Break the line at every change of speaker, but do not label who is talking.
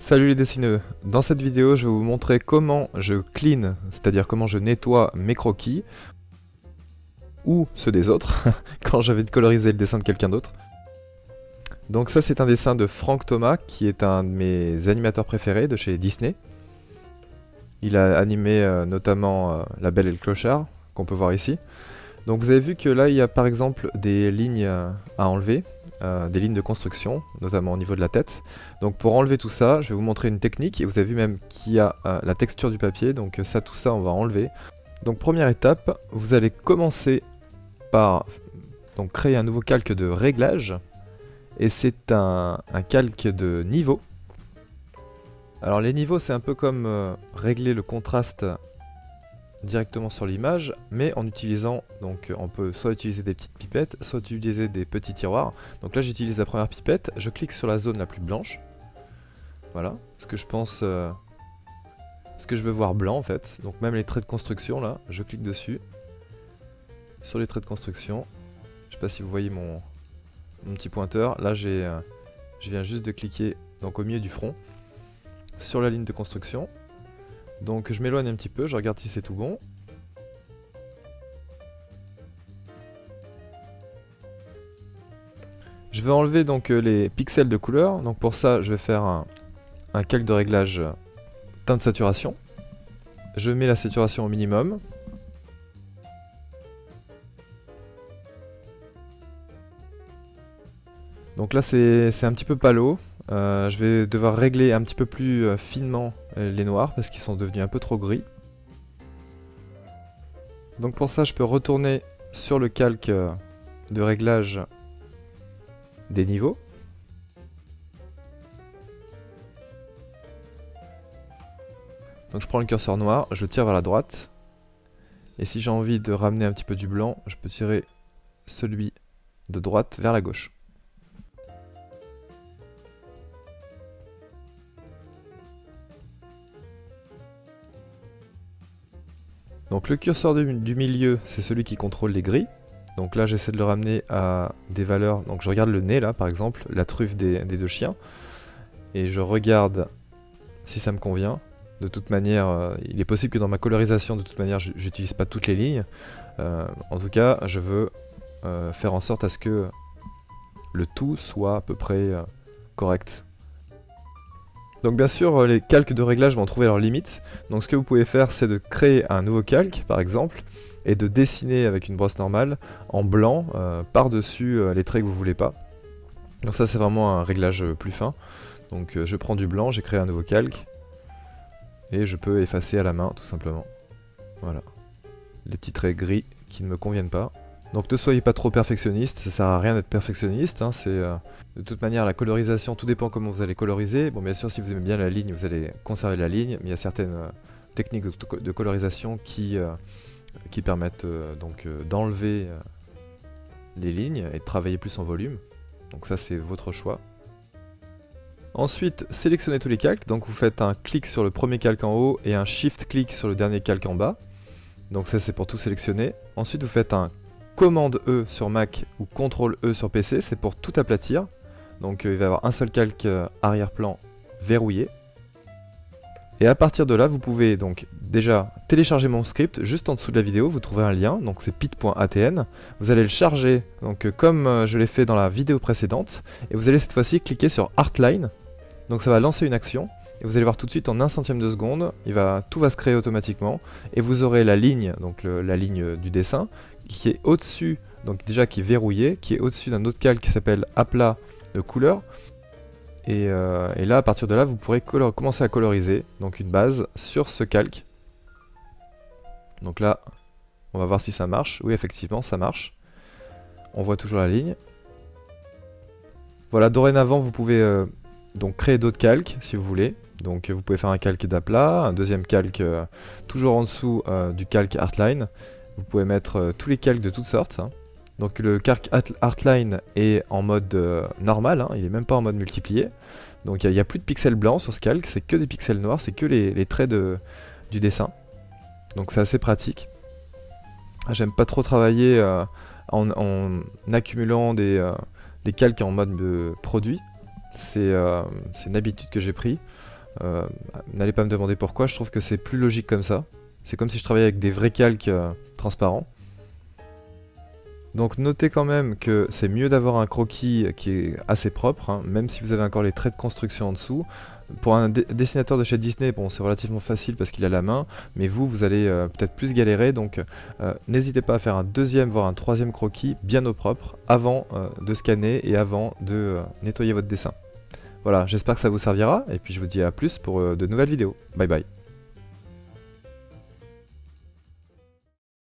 Salut les dessineux, dans cette vidéo je vais vous montrer comment je clean, c'est-à-dire comment je nettoie mes croquis ou ceux des autres quand je vais coloriser le dessin de quelqu'un d'autre. Donc ça c'est un dessin de Frank Thomas qui est un de mes animateurs préférés de chez Disney. Il a animé notamment La Belle et le Clochard qu'on peut voir ici. Donc vous avez vu que là il y a par exemple des lignes à enlever, des lignes de construction, notamment au niveau de la tête. Donc pour enlever tout ça, je vais vous montrer une technique et vous avez vu même qu'il y a la texture du papier, donc ça tout ça on va enlever. Donc première étape, vous allez commencer par donc, créer un nouveau calque de réglage et c'est un calque de niveau. Alors les niveaux c'est un peu comme régler le contraste directement sur l'image, mais en utilisant, donc on peut soit utiliser des petites pipettes, soit utiliser des petits tiroirs. Donc là j'utilise la première pipette, je clique sur la zone la plus blanche, voilà, ce que je pense, ce que je veux voir blanc en fait, donc même les traits de construction là, je clique dessus, sur les traits de construction, je sais pas si vous voyez mon petit pointeur, là je viens juste de cliquer donc au milieu du front, sur la ligne de construction. Donc je m'éloigne un petit peu, je regarde si c'est tout bon. Je vais enlever donc les pixels de couleur. Donc pour ça, je vais faire un calque de réglage teinte saturation. Je mets la saturation au minimum. Donc là c'est un petit peu palo. Je vais devoir régler un petit peu plus finement les noirs parce qu'ils sont devenus un peu trop gris. Donc pour ça je peux retourner sur le calque de réglage des niveaux. Donc je prends le curseur noir, je le tire vers la droite. Et si j'ai envie de ramener un petit peu du blanc, je peux tirer celui de droite vers la gauche. Donc le curseur du milieu, c'est celui qui contrôle les gris. Donc là j'essaie de le ramener à des valeurs, donc je regarde le nez là par exemple, la truffe des deux chiens. Et je regarde si ça me convient. De toute manière, il est possible que dans ma colorisation, de toute manière, j'utilise pas toutes les lignes. En tout cas, je veux faire en sorte à ce que le tout soit à peu près correct. Donc bien sûr, les calques de réglage vont trouver leurs limites. Donc ce que vous pouvez faire, c'est de créer un nouveau calque, par exemple, et de dessiner avec une brosse normale, en blanc, par-dessus les traits que vous voulez pas. Donc ça, c'est vraiment un réglage plus fin. Donc je prends du blanc, j'ai créé un nouveau calque, et je peux effacer à la main, tout simplement. Voilà. Les petits traits gris qui ne me conviennent pas. Donc ne soyez pas trop perfectionniste, ça sert à rien d'être perfectionniste, hein, de toute manière la colorisation, tout dépend comment vous allez coloriser. Bon bien sûr si vous aimez bien la ligne, vous allez conserver la ligne, mais il y a certaines techniques de colorisation qui permettent d'enlever les lignes et de travailler plus en volume. Donc ça c'est votre choix. Ensuite, sélectionnez tous les calques, donc vous faites un clic sur le premier calque en haut et un shift clic sur le dernier calque en bas. Donc ça c'est pour tout sélectionner. Ensuite vous faites un commande E sur Mac ou CTRL E sur PC, c'est pour tout aplatir. Donc il va y avoir un seul calque arrière-plan verrouillé. Et à partir de là, vous pouvez donc déjà télécharger mon script juste en dessous de la vidéo, vous trouverez un lien, donc c'est pit.atn. Vous allez le charger donc comme je l'ai fait dans la vidéo précédente, et vous allez cette fois-ci cliquer sur Artline. Donc ça va lancer une action, et vous allez voir tout de suite en 1 centième de seconde, tout va se créer automatiquement, et vous aurez la ligne, donc la ligne du dessin, qui est au-dessus, donc déjà qui est verrouillée, qui est au-dessus d'un autre calque qui s'appelle aplat de couleur. Et là, à partir de là, vous pourrez commencer à coloriser donc une base sur ce calque. Donc là, on va voir si ça marche. Oui, effectivement, ça marche. On voit toujours la ligne. Voilà, dorénavant, vous pouvez donc créer d'autres calques si vous voulez. Donc vous pouvez faire un calque d'aplat, un deuxième calque toujours en dessous du calque Artline. Vous pouvez mettre tous les calques de toutes sortes. Hein. Donc le calque Artline est en mode normal, hein, il n'est même pas en mode multiplié. Donc il n'y a plus de pixels blancs sur ce calque, c'est que des pixels noirs, c'est que les traits du dessin. Donc c'est assez pratique. J'aime pas trop travailler en accumulant des calques en mode produit. C'est une habitude que j'ai pris. N'allez pas me demander pourquoi, je trouve que c'est plus logique comme ça. C'est comme si je travaillais avec des vrais calques transparents. Donc notez quand même que c'est mieux d'avoir un croquis qui est assez propre, hein, même si vous avez encore les traits de construction en dessous. Pour un dessinateur de chez Disney, bon, c'est relativement facile parce qu'il a la main, mais vous allez peut-être plus galérer, donc n'hésitez pas à faire un deuxième, voire un troisième croquis bien au propre, avant de scanner et avant de nettoyer votre dessin. Voilà, j'espère que ça vous servira, et puis je vous dis à plus pour de nouvelles vidéos. Bye bye.